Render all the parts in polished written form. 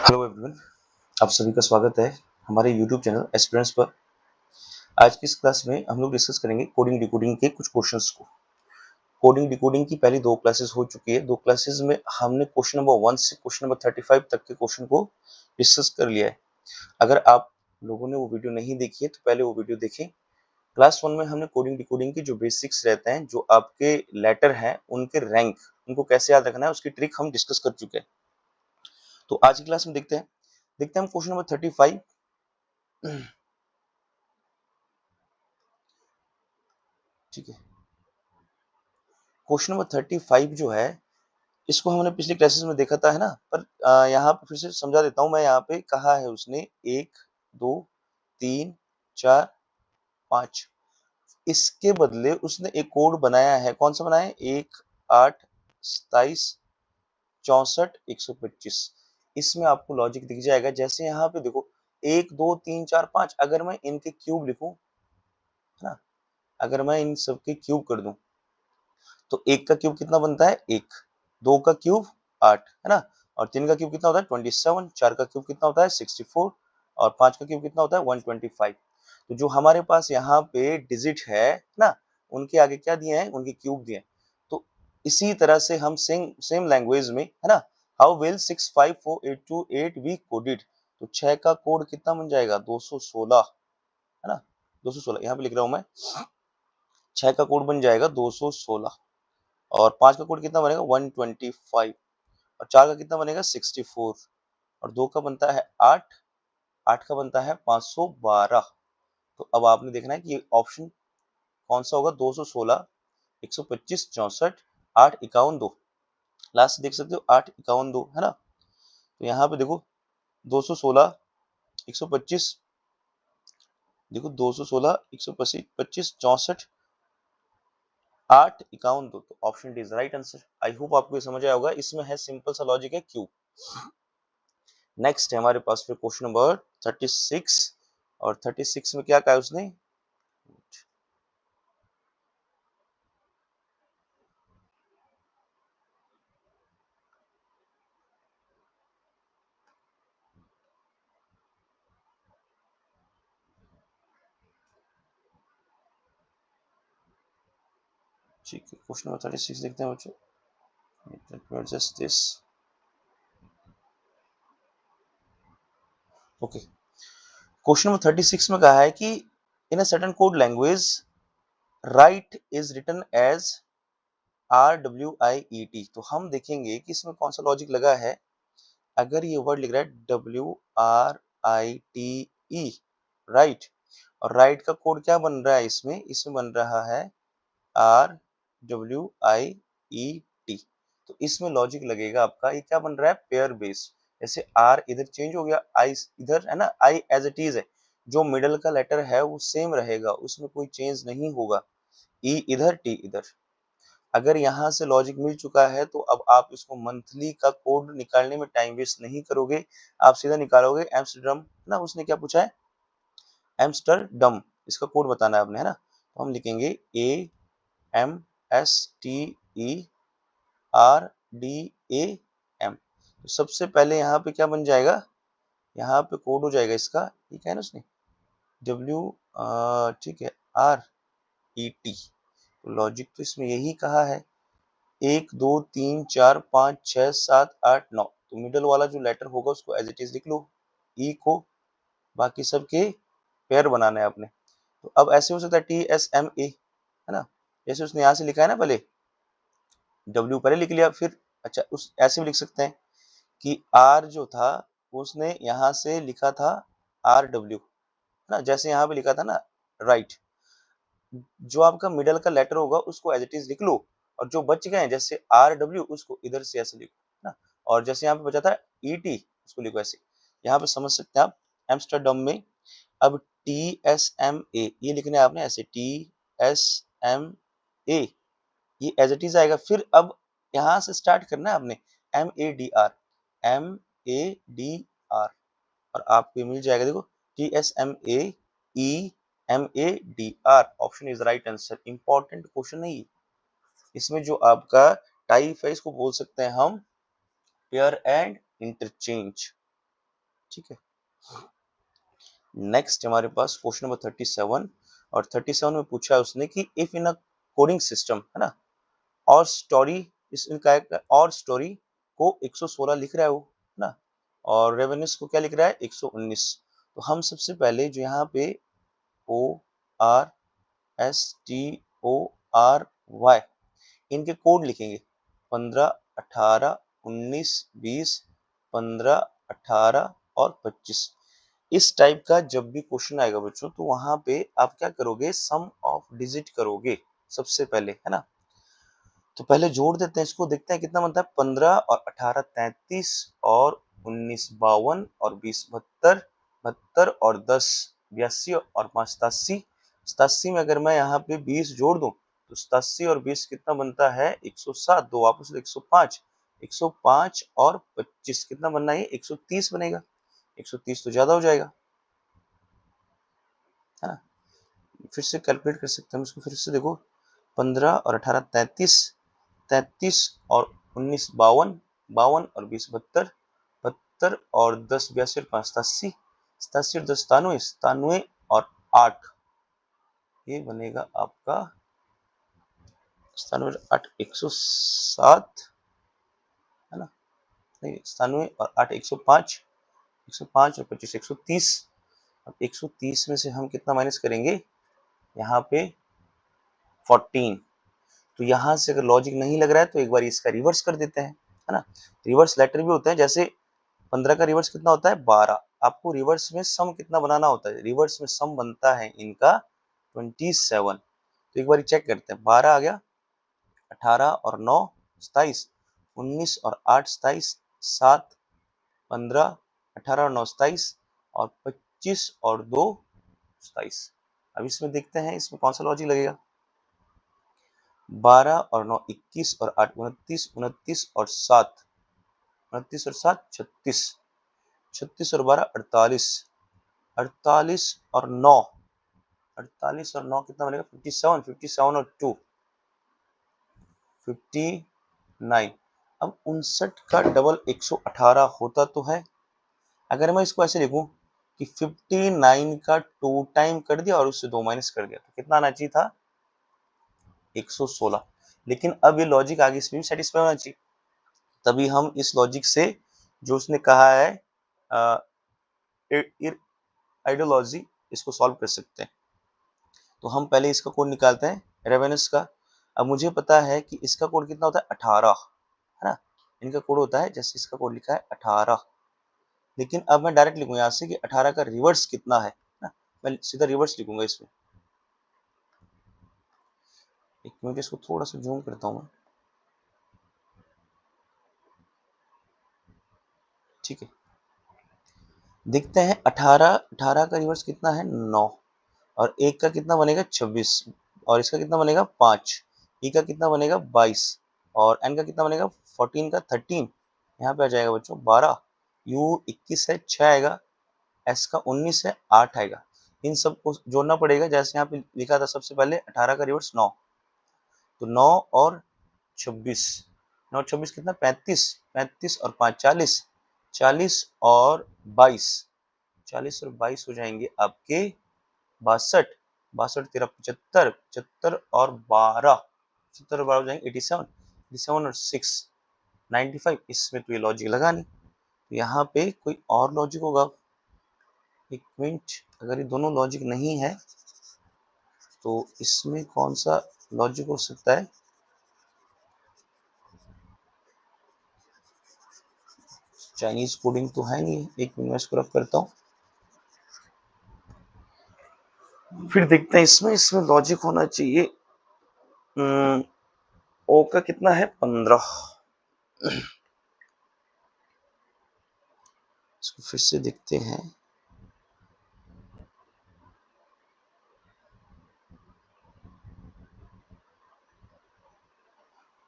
Hello everyone, आप सभी का स्वागत है हमारे यूट्यूब चैनल एस्पिरेंट्स पर। आज की इस क्लास में हम लोग डिस्कस करेंगे कोडिंग डिकोडिंग के कुछ क्वेश्चंस को। कोडिंग डिकोडिंग की पहली 2 क्लासेस हो चुकी है। 2 क्लासेस में हमने क्वेश्चन नंबर 1 से क्वेश्चन नंबर 35 तक के क्वेश्चन को डिस्कस कर लिया है। अगर आप लोगों ने वो वीडियो नहीं देखी है तो पहले वो वीडियो देखें। क्लास 1 में हमने कोडिंग डिकोडिंग के जो बेसिक्स रहते हैं, जो आपके लेटर हैं उनके रैंक, उनको कैसे याद रखना है उसकी ट्रिक हम डिस्कस कर चुके हैं। तो आज की क्लास में देखते हैं हम क्वेश्चन नंबर 35। ठीक है, क्वेश्चन नंबर 35 जो है, इसको हमने पिछली क्लासेस में देखा था, है ना। पर यहाँ पे फिर से समझा देता हूँ मैं। यहाँ पे कहा है उसने 1 2 3 4 5, इसके बदले उसने एक कोड बनाया है। कौन सा बनाया है? 1 8 27 64 125। इसमें आपको लॉजिक दिख जाएगा। जैसे यहाँ पे देखो 1 2 3 4 5, अगर मैं इनके क्यूब लिखूं, है ना, अगर मैं इन सबके क्यूब कर दूं तो 1 का क्यूब कितना बनता है? 1, 2 का क्यूब 8, है ना, और 3 का क्यूब कितना होता है? 27, 4 का क्यूब कितना होता है? 64, और 5 का क्यूब कितना होता है? 125। तो जो हमारे पास यहाँ पे डिजिट है ना, उनके आगे क्या दिए हैं? उनके क्यूब दिए हैं। तो इसी तरह से हम सेम लैंग्वेज में, है ना, हाउ विल 65482 बी कोडेड। तो 6 का कोड कितना बन जाएगा? 216, है ना, 216 यहाँ पे लिख रहा हूं मैं। 6 का कोड बन जाएगा 216, और 5 का कोड कितना बनेगा? 125, और 4 का कितना बनेगा? 64, और 2 का बनता है 8, 8 का बनता है 512। तो अब आपने देखना है कि ये ऑप्शन कौन सा होगा? 216, 125, 64, 8 51 2। लास्ट देख सकते हो 8 51 2, है ना। तो यहाँ पे देखो 216 125, देखो 216 125 64 8 51 2। तो option D is right answer. I hope आपको ये समझ आया होगा। इसमें है सिंपल सा लॉजिक है, क्यों। नेक्स्ट है हमारे पास फिर क्वेश्चन नंबर 36, और 36 में क्या कहा है उसने? ठीक है, क्वेश्चन नंबर 36 देखते हैं बच्चों। Let me adjust this. Okay, question number 36 में कहा है कि in a certain code language right is written as RWIET। तो हम देखेंगे कि इसमें कौन सा लॉजिक लगा है। अगर ये वर्ड लिख रहा है WRITE, राइट, और राइट का कोड क्या बन रहा है? इसमें बन रहा है RWIET। तो इसमें लॉजिक लगेगा आपका, ये क्या बन रहा है? Pair based. जैसे R इधर चेंज हो गया, I इधर, है ना, I एज इट इज है, जो मिडल का लेटर है वो सेम रहेगा, उसमें कोई चेंज नहीं होगा। E इधर, T इधर। अगर यहाँ से लॉजिक मिल चुका है तो अब आप इसको मंथली का कोड निकालने में टाइम वेस्ट नहीं करोगे, आप सीधा निकालोगे एम्स्टरडम, ना। उसने क्या पूछा है? एम्स्टरडम, इसका कोड बताना है आपने, है ना। तो हम लिखेंगे AMSTERDAM। तो सबसे पहले यहाँ पे क्या बन जाएगा? यहाँ पे कोड हो जाएगा इसका, ठीक है ना, उसने W, ठीक है, RET। तो लॉजिक तो इसमें यही कहा है। 1 2 3 4 5 6 7 8 9, तो मिडल वाला जो लेटर होगा उसको एज इट इज लिख लो, ई को। बाकी सबके पेयर बनाना है आपने। तो अब ऐसे हो सकता है TSMA, है ना, जैसे उसने यहाँ से लिखा है ना, पहले W पहले लिख लिया, फिर अच्छा उस ऐसे भी लिख सकते हैं कि R जो था उसने यहाँ से लिखा था RW, है ना, जैसे यहाँ पे लिखा था ना, राइट। जो आपका मिडल का लेटर होगा उसको एज इट इज लिख लो, और जो बच गए जैसे RW उसको इधर से ऐसे लिखो, है ना। और जैसे यहाँ पे बचा था ET, उसको लिखो ऐसे। यहाँ पे समझ सकते हैं आप एम्स्टरडम में। अब TSMA ये लिखना है आपने ऐसे, TSMA, ये एज इट इज आएगा। फिर अब यहाँ से स्टार्ट करना है आपने, MADR, MADR, और आपको मिल जाएगा, देखो TSMAEMADR। Option is right answer. Important question नहीं, इसमें जो आपका टाइप है इसको बोल सकते हैं हम पेयर एंड इंटरचेंज। ठीक है। नेक्स्ट हमारे पास क्वेश्चन नंबर 37, और 37 में पूछा है उसने कि if in a coding system, है ना, और स्टोरी, इसका और स्टोरी को 116 लिख रहा है वो, है ना, और रेवेन्यूज को क्या लिख रहा है 119। तो हम सबसे पहले जो यहाँ पे O R S T O R Y इनके कोड लिखेंगे, 15, 18, 19, 20, 15, 18 और 25। इस टाइप का जब भी क्वेश्चन आएगा बच्चों, तो वहां पे आप क्या करोगे, सम ऑफ डिजिट करोगे सबसे पहले, है ना। तो पहले जोड़ देते हैं इसको, देखते हैं कितना बनता है। 15 और 18 33, और 19 52, और 20 72, 72 और 10 82, और 5 87। 87 में अगर मैं यहाँ पे 20 जोड़ दूं तो 87 और 20 कितना बनता है 107, दो वापस 105, 105 और 25 कितना बनना है 130 बनेगा। 130 तो ज्यादा हो जाएगा, है ना। फिर से कैलकुलेट कर सकते हैं इसको, फिर से देखो, 15 और 18 33, 33 और 19 52, 52 और 20 72, 72 और 10 82 और 5 87, 87 और 10 97, 97 और 8, ये बनेगा आपका 97 और 8 107, है ना। नहीं, 97 और 8 105, 105 और 25 130। अब 130 में से हम कितना माइनस करेंगे यहाँ पे 14। तो यहाँ से अगर लॉजिक नहीं लग रहा है तो एक बार इसका रिवर्स कर देते हैं, है ना। रिवर्स लेटर भी होते हैं, जैसे 15 का रिवर्स कितना होता है 12। आपको रिवर्स में सम कितना बनाना होता है, रिवर्स में सम बनता है इनका 27। तो एक बार चेक करते हैं, 12 आ गया, 18 और 9 27, 19 और 8 27, 7 15, 18 और 9 27, और 25 और 2 27। अब इसमें देखते हैं इसमें कौन सा लॉजिक लगेगा। 12 और 9 21, और 8 29, 29 और 7, 29 और 7 36, 36 और 12 48, 48 और 9, 48 और 9 कितना बनेगा 57, 57 और 2 59। अब 59 का डबल 118 होता तो है। अगर मैं इसको ऐसे लिखूं कि 59 का 2 टाइम कर दिया और उससे 2 माइनस कर दिया, तो कितना आना चाहिए था 116। लेकिन अब ये लॉजिक आगे इसमें भी सेटिस्फाई होना चाहिए, तभी हम इस लॉजिक से जो उसने कहा है आइडियोलॉजी, इसको सॉल्व कर सकते हैं। तो हम पहले इसका कोड निकालते हैं रेवेन्यूज का। अब मुझे पता है कि इसका कोड कितना होता है 18, है ना। इनका कोड होता है, जैसे इसका कोड लिखा है 18, लेकिन अब मैं डायरेक्ट लिखूंगा यहाँ से कि 18 का रिवर्स कितना है ना। मैं सीधा रिवर्स लिखूंगा इसमें। एक मिनट, इसको थोड़ा सा जूम करता हूँ मैं, ठीक है। देखते हैं 18, 18 का रिवर्स कितना है 9, और एक का कितना बनेगा 26, और इसका कितना बनेगा 5, ई का कितना बनेगा 22, और एन का कितना बनेगा 14 का 13, यहाँ पे आ जाएगा बच्चों 12, यू 21 है 6 आएगा, एस का 19 है 8 आएगा। इन सब को जोड़ना पड़ेगा, जैसे यहाँ पे लिखा था सबसे पहले 18 का रिवर्स 9, तो 9 और 26, 9 और 26 कितना 35, 35 और 5 40, 40 और 22, 40 और 22 हो जाएंगे आपके 62, 62 13 75, 75 और 12, 75 और 12 हो जाएंगे 87, 87 और 6 95। इसमें तो ये लॉजिक लगा नहीं, तो यहाँ पे कोई और लॉजिक होगा। एक मिनट, अगर ये दोनों लॉजिक नहीं है तो इसमें कौन सा लॉजिक हो सकता है। चाइनीज कोडिंग तो है नहीं, एक मिनट में इसको रफ करता हूँ, फिर देखते हैं इसमें लॉजिक होना चाहिए। ओ का कितना है 15, इसको फिर से देखते हैं।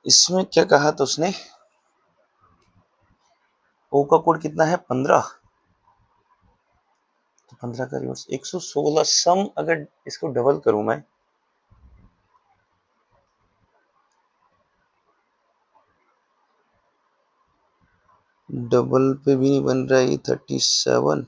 इसमें क्या कहा था उसने, ओ का कोड कितना है 15, तो 15 का रिवर्स 116। सम अगर इसको डबल करूं मैं, डबल पे भी नहीं बन रहा है ये 37।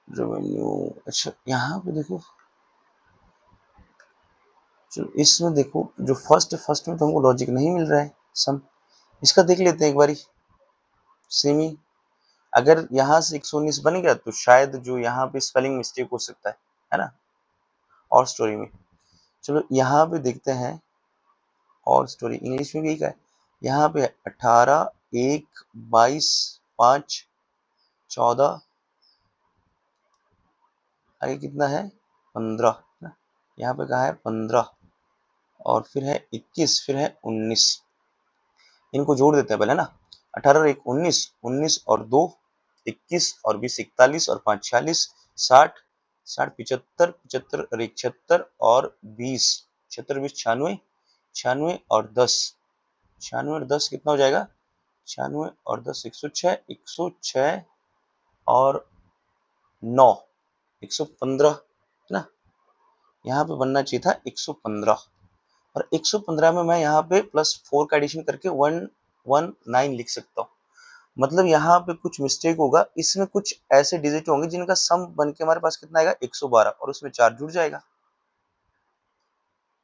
रेवेन्यू, अच्छा यहाँ पे देखो, चलो इसमें देखो जो फर्स्ट में तो हमको लॉजिक नहीं मिल रहा है सम, इसका देख लेते हैं एक बारी सेमी। अगर यहाँ से 119 बन गया तो शायद जो यहाँ पे स्पेलिंग मिस्टेक हो सकता है ना, और स्टोरी में। चलो यहाँ पे देखते हैं, और स्टोरी इंग्लिश में भी का है। यहाँ पे 18, 1, 22, 5, 14, आगे कितना है 15 ना, यहाँ पे कहा है 15, और फिर है 21, फिर है 19। इनको जोड़ देते हैं पहले ना, 18 और 1 19, 19 और 2 21, और 20 41, और 5 46, 60, 60 75, 75 और 1 76, और 20 76 20 96, 96 और 10, 96 और 10 कितना हो जाएगा, 96 और 10 106, 106 और 9 115 है ना। यहाँ पे बनना चाहिए था 115, और 115 में मैं यहाँ पे +4 का एडिशन करके 119 लिख सकता हूँ। मतलब यहाँ पे कुछ मिस्टेक होगा, इसमें कुछ ऐसे डिजिट होंगे जिनका सम बन के हमारे पास कितना आएगा 112, और उसमें 4 जुड़ जाएगा।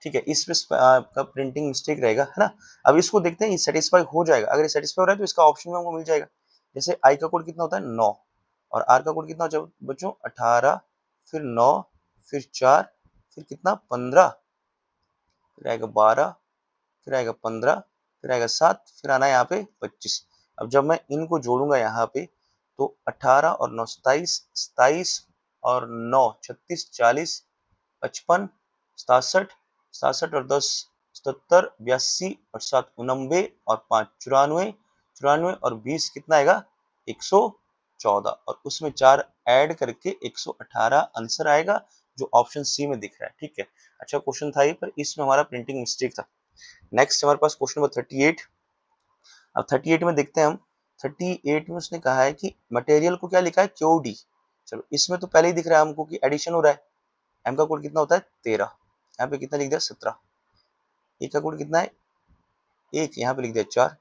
ठीक है, इसमें आपका प्रिंटिंग मिस्टेक रहेगा, है ना। अब इसको देखते हैं ये सेटिस्फाई हो जाएगा। अगर ये सेटिस्फाई हो रहा है तो इसका ऑप्शन में हमको मिल जाएगा। जैसे आई का कोड कितना होता है 9, और आर का कोड कितना हो जाएगा बच्चों 18, फिर 9, फिर 4, फिर कितना 15, फिर आएगा 12, फिर आएगा 15, फिर आएगा 7, फिर आना है यहाँ पे 25। अब जब मैं इनको जोड़ूंगा यहाँ पे तो 18 और 9 27, 27 और 9 36, 40, 55, 67, 67 और 10 77, 82 और 7 89, और 5 94, 94 और 20 कितना आएगा 114, और उसमें 4 ऐड करके 118 आंसर आएगा, जो ऑप्शन सी में दिख रहा है। ठीक है, अच्छा क्वेश्चन था ये, पर इसमें हमारा प्रिंटिंग मिस्टेक था। नेक्स्ट हमारे पास क्वेश्चन नंबर 38। अब 38 में देखते हैं हम, 38 में उसने कहा है कि मटेरियल को क्या लिखा है क्यूडी। चलो इसमें तो पहले ही दिख रहा है हमको कि एडिशन हो रहा है। एम का कोड कितना होता है 13, यहाँ पे कितना लिख दिया 17। ए का कोड कितना है 1, यहाँ पे लिख दिया 4।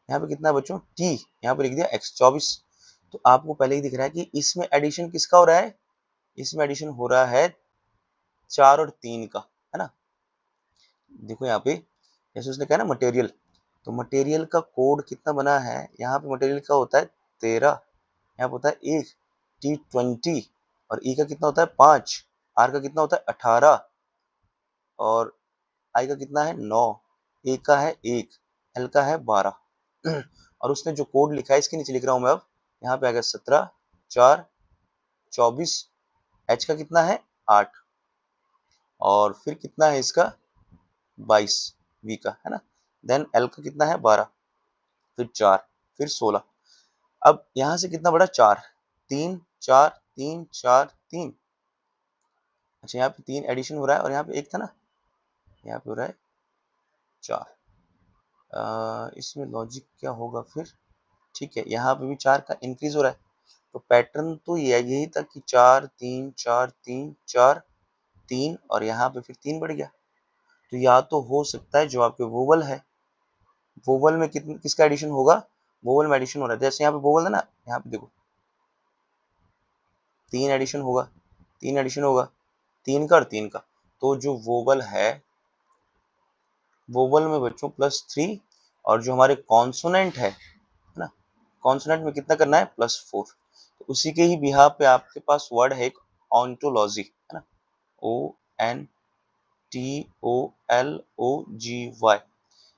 यहाँ पे कितना है बच्चों टी, यहाँ पे लिख दिया x 24। तो आपको पहले ही दिख रहा है कि इसमें एडिशन किसका हो रहा है, इसमें एडिशन हो रहा है 4 और 3 का, है ना। देखो यहाँ पे जैसे उसने कहा ना मटेरियल, तो मटेरियल का कोड कितना बना है, यहाँ पे मटेरियल का होता है 13, यहाँ पे होता है 1, T20, और ई का कितना होता है 5, आर का कितना होता है 18, और आई का कितना है 9, ए का है 1, एल का है 12। और उसने जो कोड लिखा है इसके नीचे लिख रहा हूँ मैं अब, यहाँ पे आएगा 17, 4, 24, एच का कितना है 8, और फिर कितना है इसका 22 वी का, है ना। देन एल का कितना है 12, फिर 4, फिर 16। अब यहाँ से कितना बड़ा 4, 3 4 3 4 3। अच्छा यहाँ पे 3 एडिशन हो रहा है, और यहाँ पे 1 था ना, यहाँ पे हो रहा है 4। इसमें लॉजिक क्या होगा फिर, ठीक है यहाँ पे भी 4 का इंक्रीज हो रहा है। तो पैटर्न तो यही था कि 4 3 4 3 4 3, और यहाँ पे फिर 3 बढ़ गया। तो या तो हो सकता है जो आपके वोवल है, वोवल में किसका एडिशन होगा, वोवल में एडिशन हो रहा है। जैसे यहाँ पे वोवल है ना, यहाँ पे देखो 3 एडिशन होगा, 3 एडिशन होगा, 3 का और 3 का। तो जो वोवल है, वोवल में बच्चों +3, और जो हमारे कॉन्सोनेंट है ना, कॉन्सोनेंट में कितना करना है +4। तो उसी के ही बिहाफ पे आपके पास वर्ड है एक ऑन्टोलॉजी, है ना, ONTOLOGY।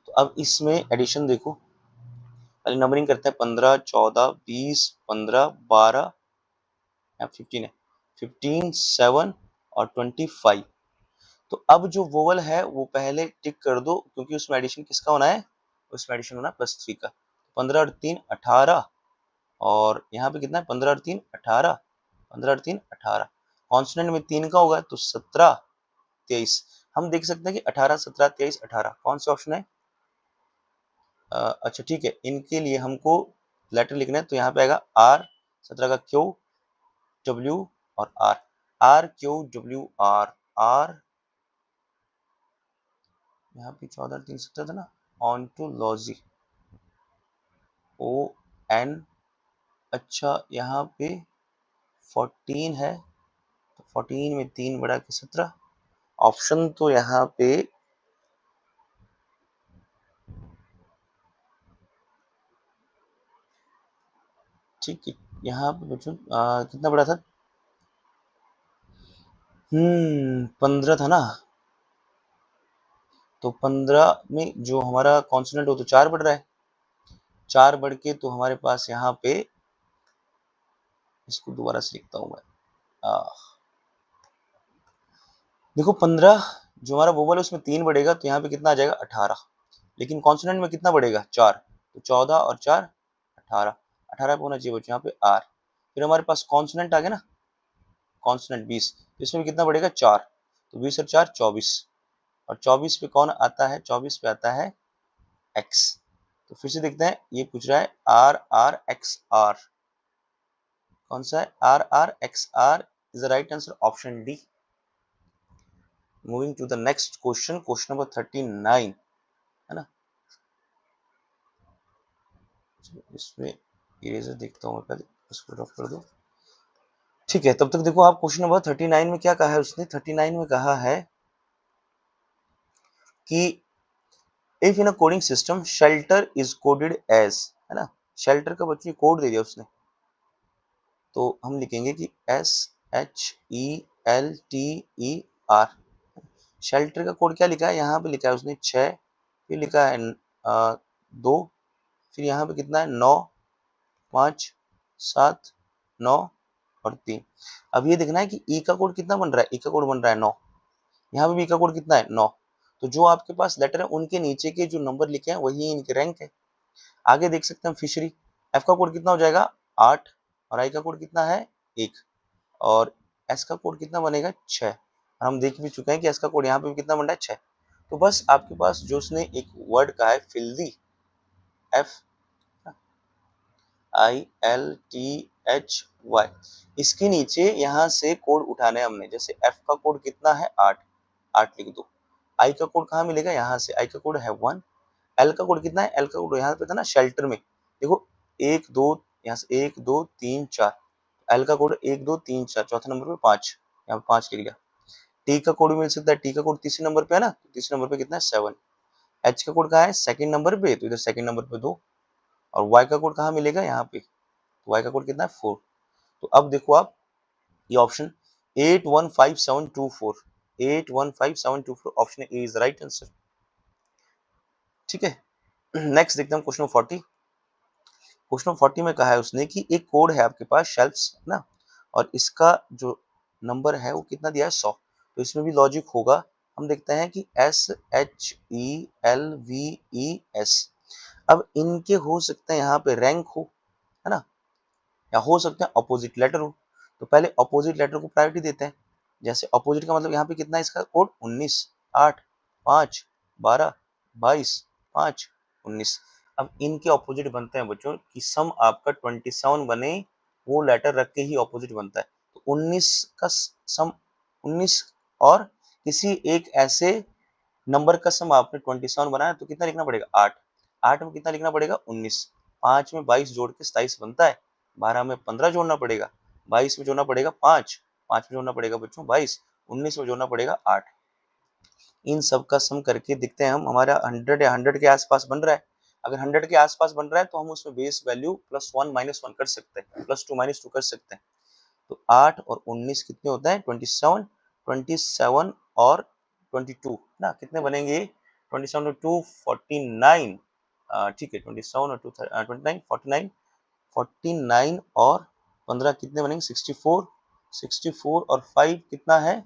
तो अब इसमें एडिशन देखो, पहले नंबरिंग करते हैं 15 14 20 15 12, 15 है, 15 7 और 25। तो अब जो वोवल है वो पहले टिक कर दो, क्योंकि उसमें एडिशन किसका होना है, उसमें एडिशन होना है +3 का। 15 और 3 18, और यहाँ पे कितना है 15 और 3 18, 15 और 3 18। कॉन्सोनेंट में 3 का होगा तो 17 23। हम देख सकते हैं कि 18 17 23 18 कौन सा ऑप्शन है। अच्छा ठीक है, इनके लिए हमको लेटर लिखना है, तो यहाँ पे आएगा R, 17 का Q, W और R। RQWR R, यहाँ पे 14 3 17 था ना, ऑन्टोलॉजी ON, अच्छा यहाँ पे 14 है, तो 14 में 3 बढ़ा के 17, ऑप्शन तो यहाँ पे ठीक है, यहाँ पे बच्चों कितना बड़ा था, 15 था ना, तो 15 में जो हमारा कॉन्सोनेंट हो तो 4 बढ़ रहा है, 4 बढ़ के तो हमारे पास यहाँ पे, इसको दोबारा से लिखता हूँ मैं, देखो 15 जो हमारा वोवल है उसमें 3 बढ़ेगा तो यहाँ पे कितना आ जाएगा 18, लेकिन कॉन्सोनेंट में कितना बढ़ेगा 4, तो 14 और 4 18, 18 पे होना चाहिए बच्चों यहाँ पे R, फिर हमारे पास कॉन्सोनेंट आ गया ना, कॉन्सोनेंट 20, तो इसमें भी कितना बढ़ेगा 4, तो 20 और 4 24, और 24 पे कौन आता है, 24 पे आता है X, तो फिर से देखते हैं, ये पूछ रहा है RRXR, कौन सा है RRXR is the right answer, option D. Moving to the next question, question number 39 है ना, इसमें इरेजर देखता हूँ मैं पहले, इसको ड्रॉप कर दो, ठीक है। तब तक देखो आप, क्वेश्चन नंबर 39 में क्या कहा है उसने, 39 में कहा है कि if in a coding system shelter is coded as, है ना, शेल्टर का बच्चे कोड दे दिया उसने, तो हम लिखेंगे कि SHELTER, शेल्टर का कोड क्या लिखा है, यहाँ पे लिखा है उसने 6, फिर लिखा है 2, फिर यहाँ पे कितना है 9 5 7 9 और 3। अब ये देखना है कि ई का कोड कितना बन रहा है, ई का कोड बन रहा है 9, यहाँ पे भी ई का कोड कितना है 9, तो जो आपके पास लेटर है उनके नीचे के जो नंबर लिखे हैं वही इनके रैंक है। आगे देख सकते हैं फिशरी, एफ का कोड कितना हो जाएगा 8, और आई का कोड कितना है 1, और एस का कोड कितना बनेगा 6, और हम देख भी चुके हैं कि एस का कोड यहाँ पे भी कितना बन रहा है 6। तो बस आपके पास जो उसने एक वर्ड कहा है फिल्दी, FILTHY, इसके नीचे यहाँ से कोड उठाने हमने, जैसे एफ का कोड कितना है 8, 8 लिख दो, आई का कोड कहाँ मिलेगा, यहाँ से आई का कोड है 1, एल का कोड कितना है, एल का कोड यहाँ पे था ना शेल्टर में, देखो 1 2, यहाँ से 1 2 3 4, एल का कोड 1 2 3 4, चौथे नंबर पे 5, यहाँ पे 5 लिख लिया। टी का कोड भी मिल सकता है, टी का कोड तीसरे नंबर पे है ना, तो तीसरे नंबर पे कितना है 7, एच का कोड कहाँ है सेकंड नंबर पे, तो इधर सेकंड नंबर पे 2, और वाई का कोड कहाँ मिलेगा यहाँ पे, तो वाई का कोड कितना है 4। तो अब देखो आप, ये option 815724, 815724 option A is the right answer, ठीक है। नेक्स्ट देखते हैं क्वेश्चन 40, क्वेश्चन 40 में कहा है उसने कि एक कोड है आपके पास शेल्फ्स ना, और इसका जो नंबर है वो कितना दिया है 100, तो इसमें भी लॉजिक होगा, हम देखते हैं कि SHELVES, अब इनके हो सकते हैं यहाँ पे रैंक हो, है ना, या हो सकते हैं अपोजिट लेटर हो, तो पहले अपोजिट लेटर को प्रायोरिटी देते हैं, जैसे अपोजिट का मतलब यहाँ पे कितना है इसका कोड 19 8 5 12 22 5 19, अब इनके ऑपोजिट बनते हैं बच्चों कि सम आपका 27 बने, वो लेटर रख के ही ऑपोजिट बनता है, तो 19 का सम 19 और किसी एक ऐसे नंबर का सम आपने 27 बनाया तो कितना लिखना पड़ेगा 8, 8 में कितना लिखना पड़ेगा 19, 5 में 22 जोड़ के 27 बनता है, 12 में 15 जोड़ना पड़ेगा, 22 में जोड़ना पड़ेगा 5, 5 में जोड़ना पड़ेगा बच्चों 22, 19 में जोड़ना पड़ेगा 8, इन सब का सम करके देखते हैं हम, हमारा 100 या 100 के आसपास बन रहा है, अगर 100 के आसपास बन रहा है तो हम उसमें बेस वैल्यू +1 -1 कर सकते हैं, +2 -2 कर सकते हैं, तो 8 और 19 कितने होता है 27, 27 और 22 ना, कितने बनेंगे 27 और 2 49, ठीक है 27 और 2 29 49, 49 और 15 कितने बनेंगे 64, 64 और 5 कितना है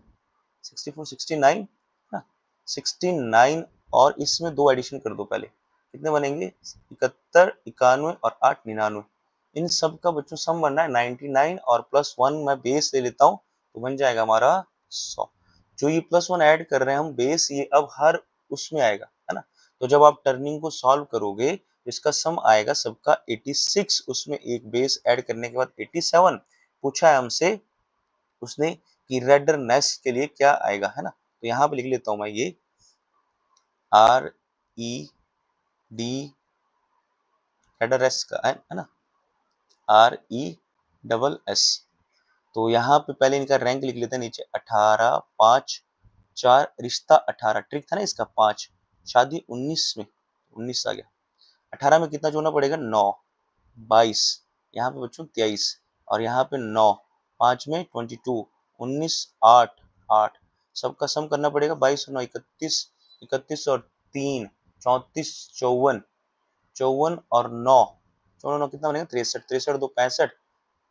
64 69 ना, 69 और इसमें 2 एडिशन कर दो पहले, कितने बनेंगे 71 91 और 8 99, इन सब का बच्चों सम बनना है 99 और +1 मैं बेस ले लेता हूँ तो बन जाएगा हमारा 100, जो ये +1 ऐड कर रहे हैं हम बेस, ये अब हर उसमें आएगा, है ना, तो जब आप टर्निंग को सॉल्व करोगे इसका सम आएगा सबका 86, उसमें एक बेस ऐड करने के बाद 87, पूछा है हमसे उसने कि रेडरनेस के लिए क्या आएगा, है ना। तो यहाँ पे लिख लेता हूं मैं ये RED, रेडरनेस का है ना, RESS। तो यहाँ पे पहले इनका रैंक लिख लेते हैं नीचे, 18, 5, 4, रिश्ता 18, ट्रिक था ना इसका, 5, शादी 19 में, 19 आ गया। 18 में कितना जोड़ना पड़ेगा, 9, 22, यहाँ पे बच्चों 23, और यहाँ पे 9, 5 में 22, 19, 8, 8, सबका सम करना पड़ेगा, 22 और 9, 31, 31 और 3, 34, 54, 54 और 9, 9 कितना बनेगा, 63, 63 2 65,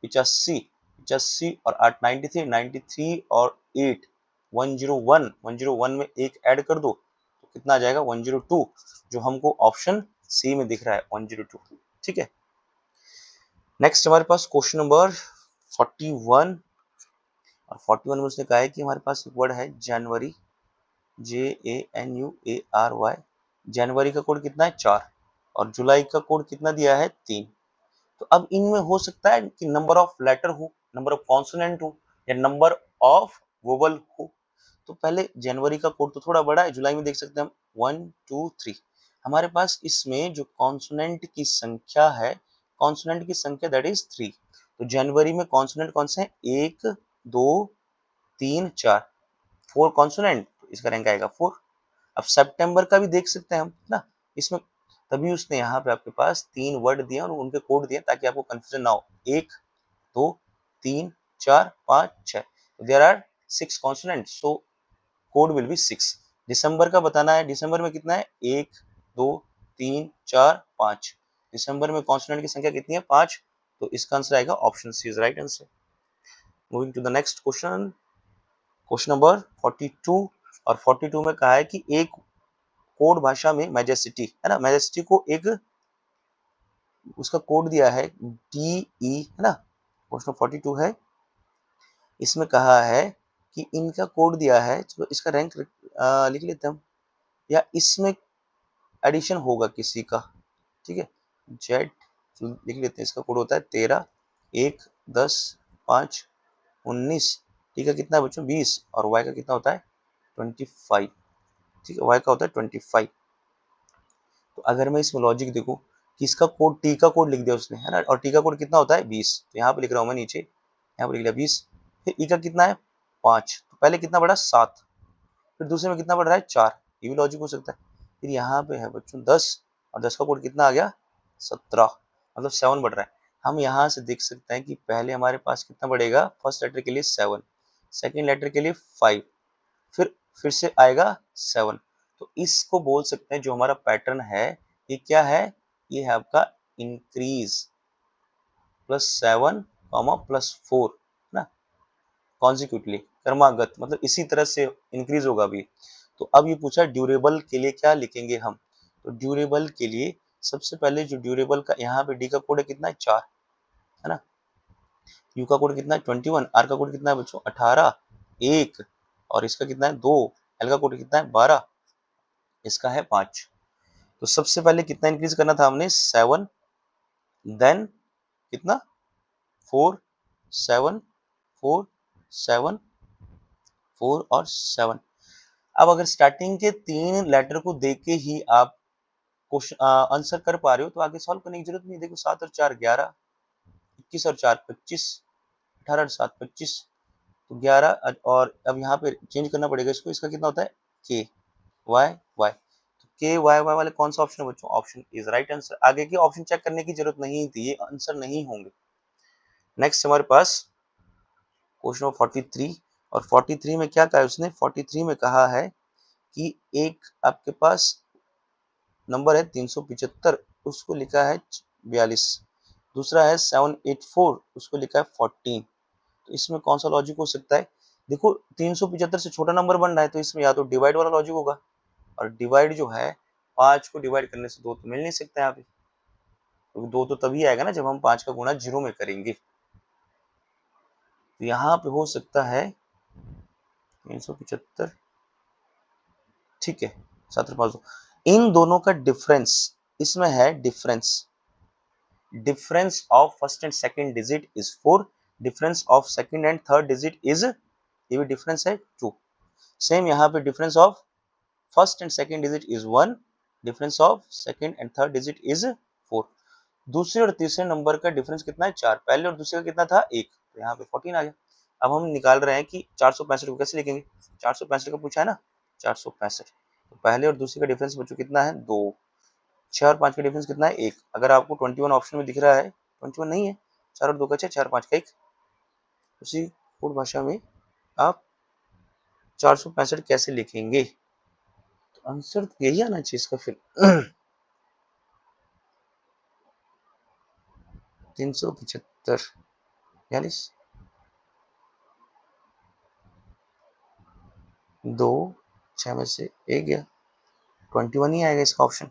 85, 85 और 8 93, 93 और 8 101, 101 में एक ऐड कर दो तो कितना आ जाएगा, 102, जो हमको ऑप्शन सी में दिख रहा है, 102। ठीक है, नेक्स्ट हमारे पास क्वेश्चन नंबर 41, और 41 में उसने कहा है कि हमारे पास एक वर्ड है जनवरी, JANUARY। जनवरी का कोड कितना है, 4, और जुलाई का कोड कितना दिया है, 3। तो अब इनमें हो सकता है कि नंबर ऑफ लेटर हो, नंबर ऑफ कॉन्सोनेंट हो, या नंबर ऑफ वोवल हो। तो पहले जनवरी का कोड तो थोड़ा बड़ा है, जुलाई में देख सकते हैं हम 1 2 3। हमारे पास इसमें जो कॉन्सोनेंट की संख्या है, कॉन्सोनेंट की संख्या दैट इज 3। तो जनवरी में कॉन्सोनेंट कौन से हैं, 1 2 3 4, 4 कॉन्सोनेंट, तो इसका रैंक आएगा 4। अब सितंबर का भी देख सकते हैं हम ना, इसमें तभी उसने यहाँ पे आपके पास 3 वर्ड दिए और उनके कोड दिए ताकि आपको कंफ्यूजन ना हो, 1 2 3 4 5 6, there are 6 consonants, so code will be 6। दिसंबर का बताना है, दिसंबर में कितना है, 1 2 3 4 5, दिसंबर में कॉन्सोनेंट की संख्या कितनी है, 5, तो इसका आंसर आएगा option C is right answer. Moving to the next question, question number 42, और 42 में कहा है कि एक कोड भाषा में मैजेस्टी है ना, मैजेस्टी को एक उसका कोड दिया है DE है ना, क्वेश्चन 42 है, इसमें कहा है कि इनका कोड दिया है, चलो इसका रैंक लिख लेते हैं हम, या इसमें एडिशन होगा किसी का, ठीक है, जेड लिख लेते हैं, इसका कोड होता है 13, 1 10 5 19, ठीक है, कितना है बच्चों, 20, और वाई का कितना होता है, 25, ठीक है, वाई का होता है 25। तो अगर मैं इसमें लॉजिक देखूं कि इसका कोड, टी का कोड लिख दिया उसने, है ना, और टी का कोड कितना होता है 20, तो यहाँ पे लिख रहा हूँ मैं नीचे, यहाँ पे लिख लिया 20, फिर ई का कितना है 5, तो पहले कितना बढ़ा 7, फिर दूसरे में कितना बढ़ रहा है 4, ये भी लॉजिक हो सकता है। फिर यहाँ पे है बच्चों 10, और 10 का कोड कितना आ गया 17, मतलब 7 बढ़ रहा है। हम यहाँ से देख सकते हैं कि पहले हमारे पास कितना बढ़ेगा, फर्स्ट लेटर के लिए 7, सेकेंड लेटर के लिए 5, फिर से आएगा 7। तो इसको बोल सकते हैं जो हमारा पैटर्न है, ये क्या है, ये है आपका इंक्रीज +7 +4 ना, कॉन्जिक्यूटली क्रमागत, मतलब इसी तरह से इंक्रीज होगा अभी। तो अब ये पूछा ड्यूरेबल के लिए क्या लिखेंगे हम, तो ड्यूरेबल के लिए सबसे पहले जो ड्यूरेबल का, यहाँ पे डी का कोड है कितना है 4, है ना, यू का कोड कितना है 21, आर का कोड कितना है बच्चों 18, 1, और इसका कितना है 2, एल का कोड कितना है 12, इसका है 5। तो सबसे पहले कितना इंक्रीज करना था हमने, 7, देन कितना 4 7 4 7 4 और 7। अब अगर स्टार्टिंग के 3 लेटर को देख के ही आप क्वेश्चन आंसर कर पा रहे हो तो आगे सॉल्व करने की जरूरत नहीं। देखो 7 और 4 11, 21 और 4 25, 18 और 7 25, तो 11, और अब यहाँ पे चेंज करना पड़ेगा इसको, इसका कितना होता है के वाई वाई, के वाई वाई वाले कौन सा ऑप्शन है बच्चों, ऑप्शन इज राइट आंसर। आगे के ऑप्शन चेक करने की जरूरत नहीं थी, ये आंसर नहीं होंगे। नेक्स्ट हमारे पास क्वेश्चन नंबर 43, और 43 में क्या कहा है उसने, 43 में कहा है कि एक आपके पास नंबर है 375, उसको लिखा है 42, दूसरा है 784, उसको लिखा है 14। तो इसमें कौन सा लॉजिक हो सकता है, देखो 375 से छोटा नंबर बन रहा है तो इसमें या तो डिवाइड वाला लॉजिक होगा, और डिवाइड जो है 5 को डिवाइड करने से 2 तो मिल नहीं सकता यहाँ पे, क्योंकि 2 तो तभी आएगा ना जब हम 5 का गुणा 0 में करेंगे। तो यहाँ पे हो सकता है 375, ठीक है, 7 इन दोनों का डिफरेंस, इसमें है difference, difference of first and second digit is 4, difference of second and third digit is ये भी डिफरेंस है 2। सेम यहाँ पे difference of first and second digit is 1, difference of second and third digit is 4। दूसरे और तीसरे number का difference कितना है 4, पहले और दूसरे का कितना था 1, तो यहाँ पे 14 आ गया। अब हम निकाल रहे हैं कि 465 को कैसे लिखेंगे, 465 का पूछा है ना, 465, तो पहले और दूसरे का डिफरेंस बच्चों कितना है 2, 6 और 5 का डिफरेंस कितना है 1। अगर आपको 21 ऑप्शन में दिख रहा है, 21 नहीं है, 4 और 2 का 6, 4 5 का 1। उसी कोड भाषा में आप 465 कैसे लिखेंगे, तो आंसर तो यही आना चाहिए इसका फिर 375 42 2 6 में से 1 गया, 21 ही आएगा इसका ऑप्शन।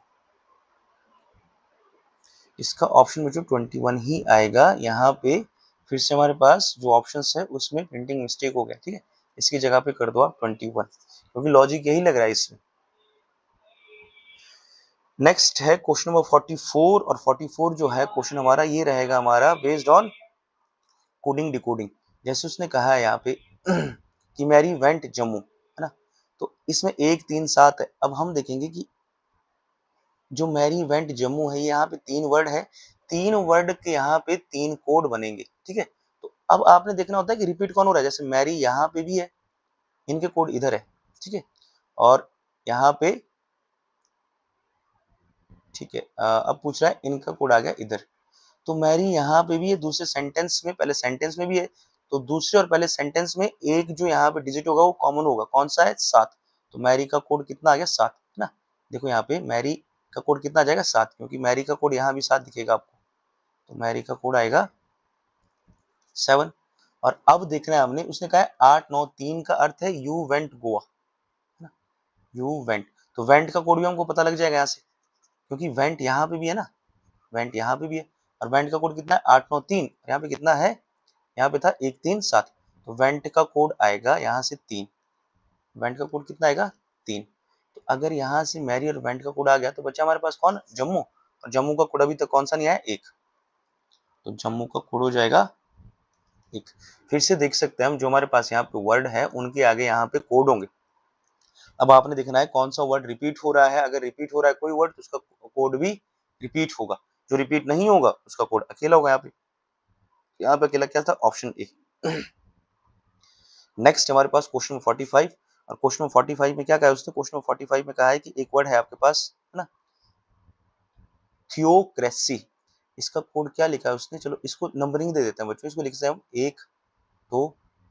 इसका ऑप्शन बच्चों 21 ही आएगा। यहाँ पे फिर से हमारे पास जो ऑप्शंस है उसमें प्रिंटिंग मिस्टेक हो गया, ठीक है, इसकी जगह पे कर दो आप 21, क्योंकि लॉजिक यही लग रहा है इसमें। नेक्स्ट है क्वेश्चन नंबर 44, और 44 जो है क्वेश्चन हमारा ये रहेगा हमारा बेस्ड ऑन कोडिंग डिकोडिंग। जैसे उसने कहा है यहाँ पे कि मैरी वेंट जम्मू, है ना, तो इसमें 1 3 7 है। अब हम देखेंगे कि जो मैरी वेंट जम्मू है, यहाँ पे 3 वर्ड है, 3 वर्ड के यहाँ पे 3 कोड बनेंगे, ठीक है। तो अब आपने देखना होता है कि रिपीट कौन हो रहा है, जैसे मैरी यहाँ पे भी है, इनके कोड इधर है, ठीक है, और यहाँ पे, ठीक है, अब पूछ रहा है इनका कोड आ गया इधर, तो मैरी यहाँ पे भी है, दूसरे सेंटेंस में, पहले सेंटेंस में भी है, तो दूसरे और पहले सेंटेंस में एक जो यहाँ पे डिजिट होगा वो कॉमन होगा, कौन सा है 7, तो मैरी का कोड कितना आ गया 7, है ना। देखो यहाँ पे मैरी का कोड कितना आ जाएगा 7, क्योंकि मैरी का कोड यहाँ भी 7 दिखेगा आपको, तो मैरी का कोड आएगा 7। और अब देखना है हमने, उसने कहा है 8 9 3 का अर्थ है यू वेंट गोवा, है ना, यू वेंट, तो वेंट का कोड भी हमको पता लग जाएगा यहाँ से, क्योंकि वेंट यहाँ पे भी है ना, वेंट यहाँ पे भी है, और वेंट का कोड कितना है 8 9 3, यहाँ पे कितना है, यहाँ पे था 1 3 7, तो वेंट का कोड आएगा यहाँ से 3, वेंट का कोड कितना आएगा 3। तो अगर यहाँ से मैरी और वेंट का कोड आ गया, तो बच्चा हमारे पास कौन, जम्मू, और जम्मू का कोड अभी तक कौन सा नहीं आया 1, तो जम्मू का कोड हो जाएगा 1। फिर से देख सकते हैं हम, जो हमारे पास यहाँ पे वर्ड है उनके आगे यहाँ पे कोड होंगे। अब आपने देखना है कौन सा वर्ड रिपीट हो रहा है, अगर रिपीट हो रहा है कोई वर्ड तो उसका कोड भी रिपीट होगा, जो रिपीट नहीं होगा उसका कोड अकेला होगा। यहाँ पे अकेला क्या था, ऑप्शन ए। नेक्स्ट हमारे पास क्वेश्चन 45, और क्वेश्चन 45 में क्या कहा है उसने, क्वेश्चन 45 में कहा है कि एक वर्ड है आपके पास, है ना, थियोक्रेसी, इसका कोड क्या लिखा है उसने, चलो इसको नंबरिंग दे देते हैं बच्चों, इसको लिखते हैं हम 1 2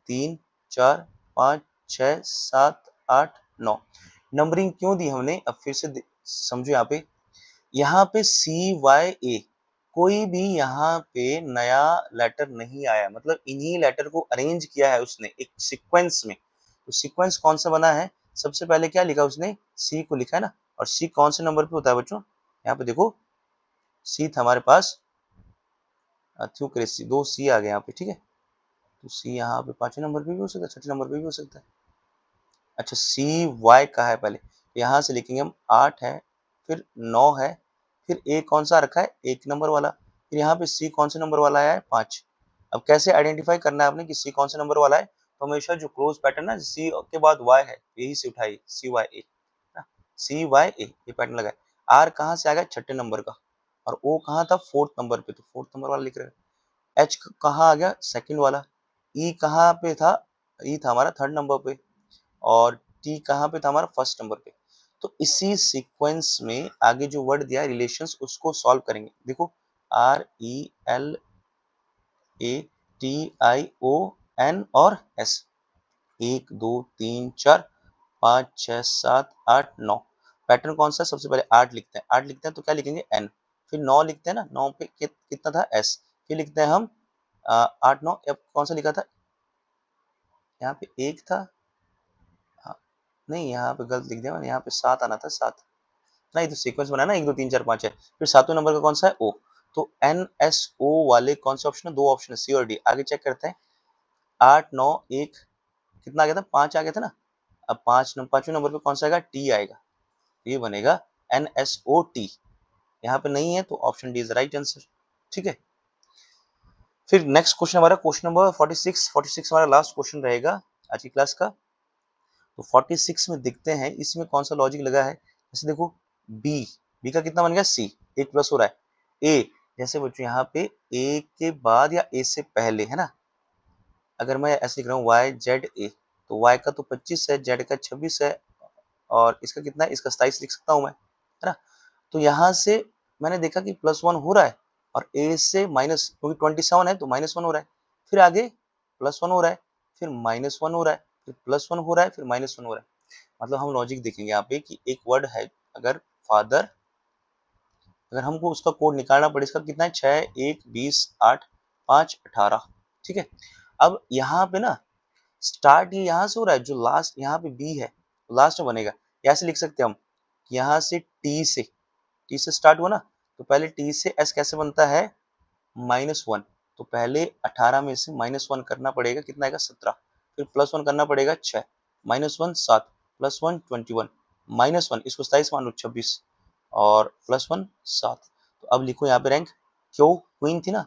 3 4 5 6 7 8 9। नंबरिंग क्यों दी हमने, अब फिर से समझो, यहाँ पे CYA, कोई भी यहाँ पे नया लेटर नहीं आया, मतलब इन्हीं लेटर को अरेंज किया है उसने एक सीक्वेंस में। तो सीक्वेंस कौन सा बना है, सबसे पहले क्या लिखा उसने, सी को लिखा है ना, और सी कौन से नंबर पे होता है बच्चों, यहाँ पे देखो सी था हमारे पास, थ्यूक्रेसी 2 सी आ गए यहाँ पे, ठीक है, तो सी यहाँ पे 5वें नंबर पे भी हो सकता है, 6ठे नंबर पे भी हो सकता है। अच्छा CY का है पहले, यहाँ से लिखेंगे हम 8 है, फिर 9 है, फिर ए कौन सा रखा है 1 नंबर वाला, फिर यहाँ पे सी कौन से नंबर वाला आया है 5। अब कैसे आइडेंटिफाई करना है आपने कि सी कौन से नंबर वाला है, तो हमेशा जो क्लोज पैटर्न है सी के बाद वाई है यही से उठाइए, CYA, CYA ये पैटर्न लगा है। आर कहाँ से आ गया 6ठे नंबर का, और ओ कहाँ था 4th नंबर पे, तो 4th नंबर वाला लिख रहे हैं। एच कहाँ आ गया 2nd वाला, ई कहाँ पे था, ई था हमारा 3rd नंबर पे, और टी कहाँ पे था हमारा 1st नंबर पे। तो इसी सीक्वेंस में आगे जो वर्ड दिया है रिलेशंस, उसको सॉल्व करेंगे। देखो RELATION और S, 1 2 3 4 5 6 7 8 9। पैटर्न कौन सा है, सबसे पहले 8 लिखते हैं, 8 लिखते हैं तो क्या लिखेंगे N, फिर 9 लिखते हैं ना, 9 पे कितना था S, फिर लिखते हैं हम 8 9, अब कौन सा लिखा था, यहाँ पे 1 था, हाँ, नहीं यहाँ पे गलत लिख दिया मैंने, यहाँ पे 7 आना था, 7 नहीं, तो सीक्वेंस बना ना 1 2 3 4 5 है, फिर 7वें नंबर का कौन सा है O, तो NSO वाले कौन से ऑप्शन है, 2 ऑप्शन है C और D। आगे चेक करते हैं 8 9 1 कितना आ गया था, 5 आ गया था ना, अब 5वें नंबर पे कौन सा आएगा, T आएगा, ये बनेगा NSOT, यहाँ पे नहीं है तो option D is right answer, ठीक है। फिर नेक्स्ट क्वेश्चन हमारा क्वेश्चन नंबर 46 हमारा लास्ट क्वेश्चन रहेगा, आज की क्लास का। तो 46 में देखते हैं इसमें कौन सा लॉजिक लगा है। जैसे देखो बी, बी का कितना बन गया सी, एक प्लस हो रहा है। ए, जैसे बच्चों यहाँ पे ए के बाद या ए से पहले है ना, अगर मैं ऐसे लिख रहा हूँ वाई जेड ए, तो वाई का तो 25 है, जेड का 26 है, और इसका कितना है, इसका 27 लिख सकता हूँ मैं, है ना। तो यहाँ से मैंने देखा कि +1 हो रहा है, और ए से माइनस, क्योंकि 27 है तो -1 हो रहा है, फिर आगे +1 हो रहा है, फिर -1 हो रहा है, फिर +1 हो रहा है, फिर -1 हो रहा है। मतलब हम लॉजिक देखेंगे यहाँ पे कि एक वर्ड है, अगर फादर, अगर हमको उसका कोड निकालना पड़े, इसका कितना है 6, 1, 20, 8, 5, 18, ठीक है। अब यहाँ पे ना स्टार्ट ये यहाँ से हो रहा है, जो लास्ट यहाँ पे बी है लास्ट में बनेगा, ऐसे लिख सकते हैं हम, यहाँ से टी से स्टार्ट हुआ ना, तो पहले टी से एस कैसे बनता है -1, तो पहले 18 में से -1 करना पड़ेगा, कितना आएगा 17, फिर +1 करना पड़ेगा 6, -1 7, +1 21, -1 इसको 27 मान लो 26, और +1 7। तो अब लिखो यहाँ पे रैंक, क्यू क्वीन थी ना,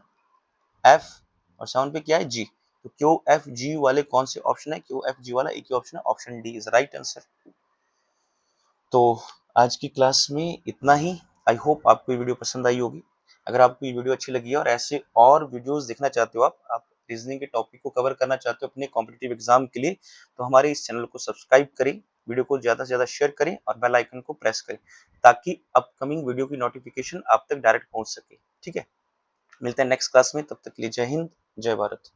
एफ, और 7 पे क्या है जी, तो क्यू एफ जी वाले कौन से ऑप्शन है, क्यू एफ जी वाला एक ही ऑप्शन है, option D is right answer. तो आज की क्लास में इतना ही। आई होप आपको ये वीडियो पसंद आई होगी। अगर आपको ये वीडियो अच्छी लगी है और ऐसे और वीडियोस देखना चाहते हो, आप रीजनिंग के टॉपिक को कवर करना चाहते हो अपने कॉम्पिटिटिव एग्जाम के लिए, तो हमारे इस चैनल को सब्सक्राइब करें, वीडियो को ज़्यादा से ज़्यादा शेयर करें और बेल आइकन को प्रेस करें, ताकि अपकमिंग वीडियो की नोटिफिकेशन आप तक डायरेक्ट पहुंच सके। ठीक है, मिलते हैं नेक्स्ट क्लास में, तब तक के लिए जय हिंद, जय भारत।